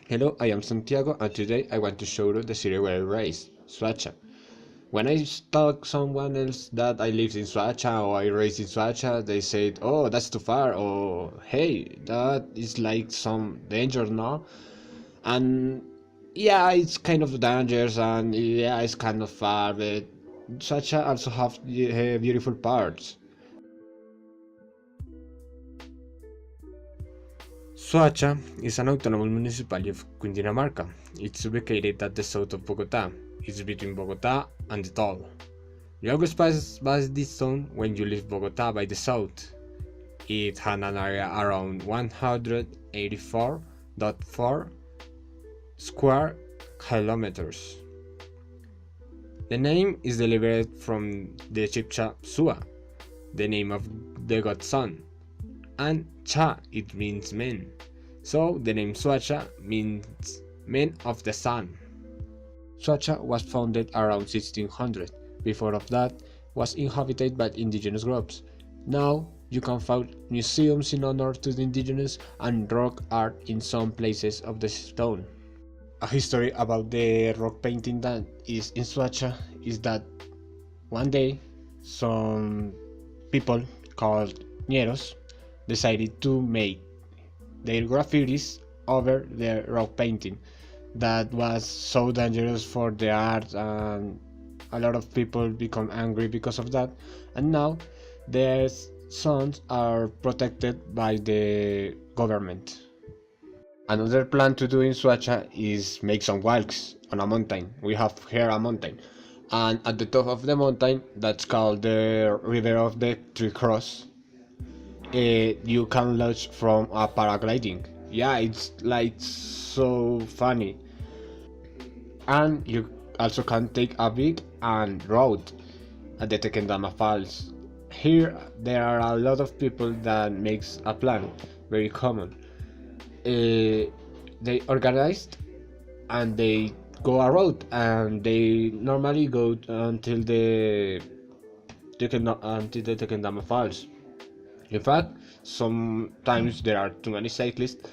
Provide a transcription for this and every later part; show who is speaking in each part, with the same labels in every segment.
Speaker 1: Hello, I am Santiago and today I want to show you the city where I raised, Soacha. When I talk someone else that I lived in Soacha or I raised in Soacha, they said, "Oh, that's too far," or "Hey, that is like some danger, no?" And yeah, it's kind of dangerous and yeah, it's kind of far, but Soacha also have beautiful parts. Soacha is an autonomous municipality of Cundinamarca. It's located at the south of Bogota. It's between Bogota and the Toll. You always pass by this zone when you leave Bogota by the south. It had an area around 184.4 square kilometers. The name is derived from the Chibcha Sua, the name of the god's son, and Cha it means men. So the name Soacha means men of the sun. Soacha was founded around 1600. Before of that was inhabited by indigenous groups. Now you can find museums in honor to the indigenous and rock art in some places of the town. A history about the rock painting that is in Soacha is that one day some people called Ñeros decided to make their graffitis over the rock painting. That was so dangerous for the art and a lot of people become angry because of that, and now their sons are protected by the government. Another plan to do in Suacha is make some walks on a mountain. We have here a mountain, and at the top of the mountain, that's called the River of the Three Cross, you can launch from a paragliding. Yeah, it's like so funny, and you also can take a big and road at the Tequendama Falls. Here there are a lot of people that makes a plan, very common. They organized and they go a road and they normally go until the Tequendama Falls. In fact, sometimes there are too many cyclists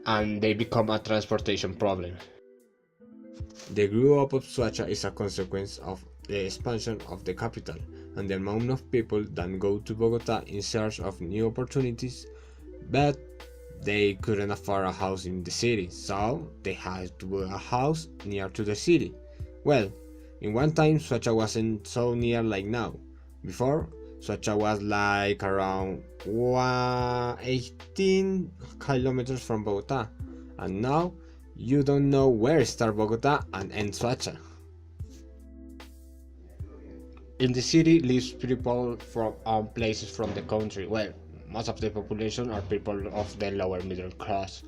Speaker 1: and they become a transportation problem. The growth of Soacha is a consequence of the expansion of the capital and the amount of people that go to Bogota in search of new opportunities, but they couldn't afford a house in the city, so they had to build a house near to the city. Well, in one time Soacha wasn't so near like now. Before, Soacha was like around 18 kilometers from Bogota, and now you don't know where start Bogota and end Soacha. In the city lives people from places from the country. Well, most of the population are people of the lower middle class.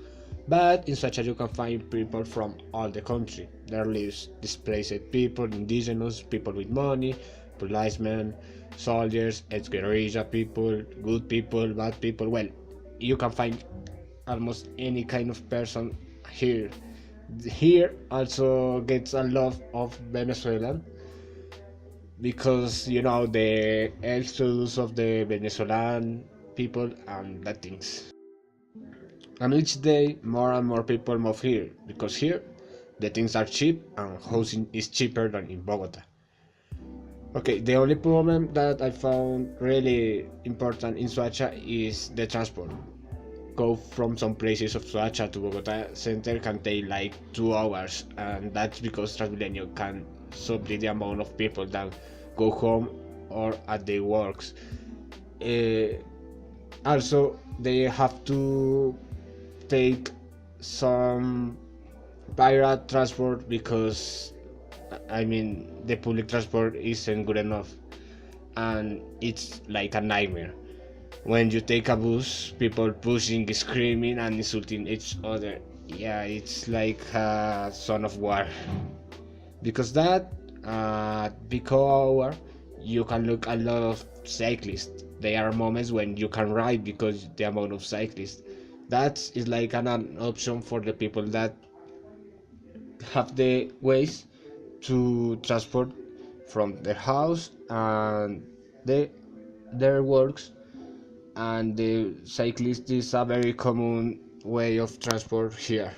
Speaker 1: But in Soacha you can find people from all the country. There lives displaced people, indigenous, people with money, policemen, soldiers, ex-guerrilla people, good people, bad people. Well, you can find almost any kind of person here. Here also gets a lot of Venezuelan because you know the exodus of the Venezuelan people and that things. And each day more and more people move here because here the things are cheap and housing is cheaper than in Bogota. Okay, the only problem that I found really important in Soacha is the transport. Go from some places of Soacha to Bogota center can take like 2 hours, and that's because Transmilenio can supply the amount of people that go home or at their works. Uh, Also, they have to take some private transport because I mean the public transport isn't good enough, and it's like a nightmare. When you take a bus, people pushing, screaming, and insulting each other. Yeah, it's like a son of war. Because that, peak hour, you can look a lot of cyclists. There are moments when you can ride because the amount of cyclists. That is like an option for the people that have the ways to transport from their house and the, their works, and the cyclist is a very common way of transport here.